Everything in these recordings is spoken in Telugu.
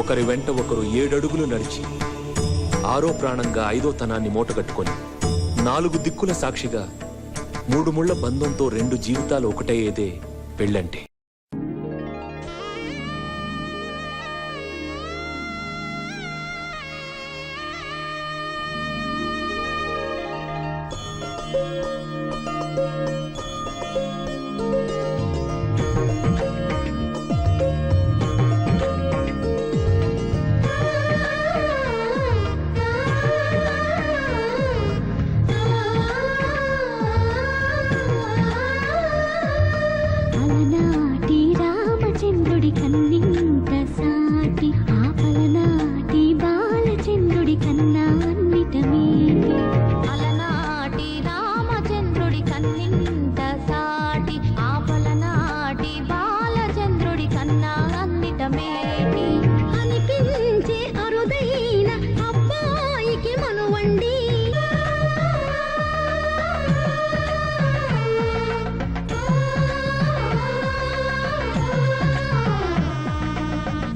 ఒకరి వెంట ఒకరు 7 అడుగులు నడిచి 6వ ప్రాణంగా 5వ తనాన్ని మూటగట్టుకొని 4 దిక్కుల సాక్షిగా 3 ముళ్ల బంధంతో 2 జీవితాలు ఒకటయ్యేదే పెళ్ళంటే.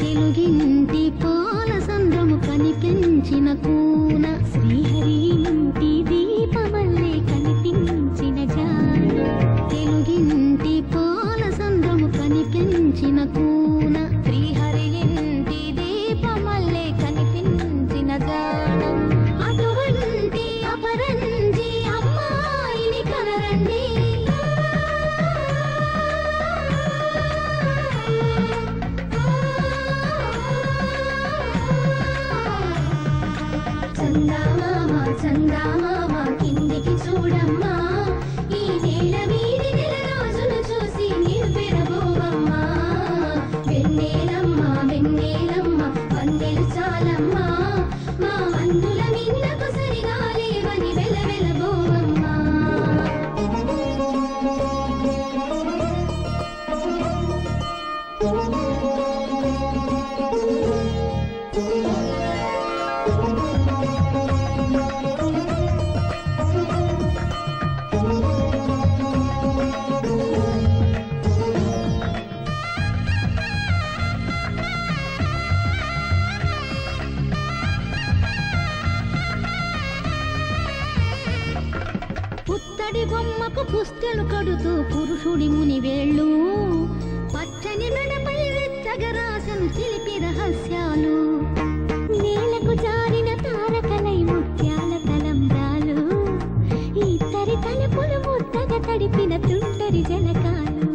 తెలుగింటి పాల సంద్రము కనిపించిన కూన శ్రీహరి ఇంటి దీపమల్లే కనిపించిన జాన. తెలుగింటి పాల సంద్రము కనిపించిన కూన శ్రీహరి ఇంటి దీపమల్లే కనిపించిన జాన. అటువంటి అపరంజి అమ్మాయిని కనరండి. చందామామ కిందికి చూడమ్మా, ఈ నేల మీది నెల రోజులు చూసి నీవు పెరబోవమ్మా. వెన్నెలమ్మ వెన్నెలమ్మ వందెలు చాలమ్మా, మా అందుల మిన్నకు సరిగా లేవని వెలవెలబోవమ్మా. పుత్తడి బొమ్మకు పుస్తెలు కడుతూ పురుషుడి ముని వేళ్ళు, పచ్చని మెడపై వెచ్చగరాసను చిలిపి రహస్యాలు. నేలకు జారిన తారకలై ముత్యాల తలంబ్రాలు, ఇద్దరి తలుపులు ముద్దగా తడిపిన తుంటరి జలకాలు.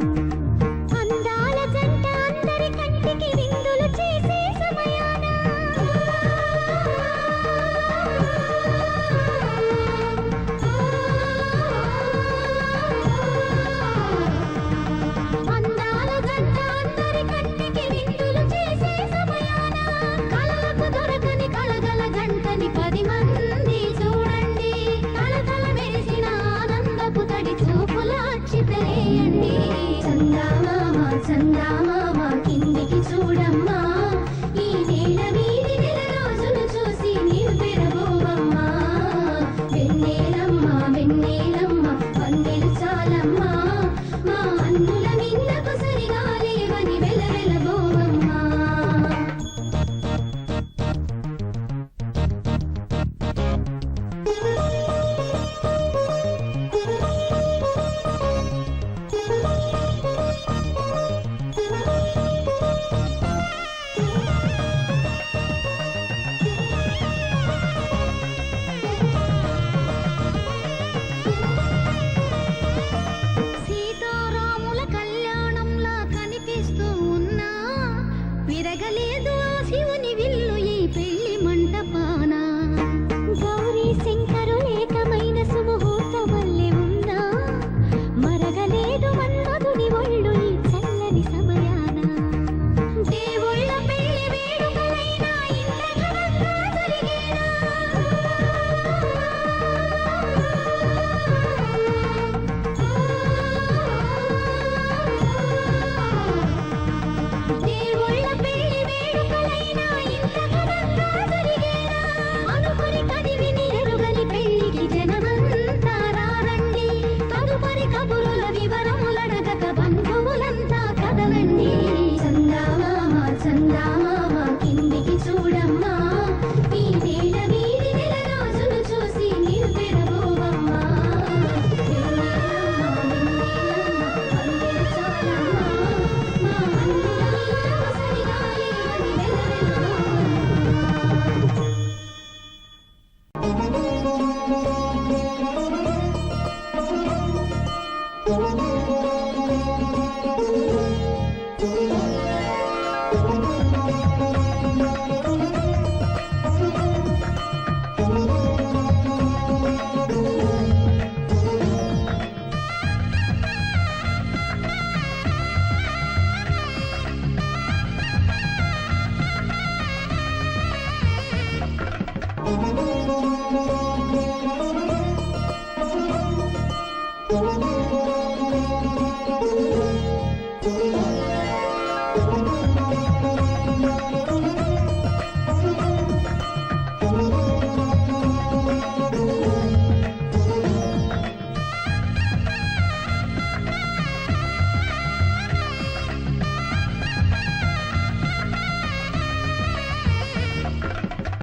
అందాల జంట అందరి కంటికి విందులు చేసే సమయాన చందామామ కిందికి చూడమ్మా, ఈ నేల మీది నెల రోజులు చూసి నీవు పెరబోవమ్మా. వెన్నెలమ్మ వెన్నెలమ్మ వందెలు చాలమ్మా, మా అందుల మిన్నకు సరిగా లేవని వెలవెలబోవమ్మా. సీతారాముల కళ్యాణంలా కనిపిస్తూ ఉన్నా విరగలేదు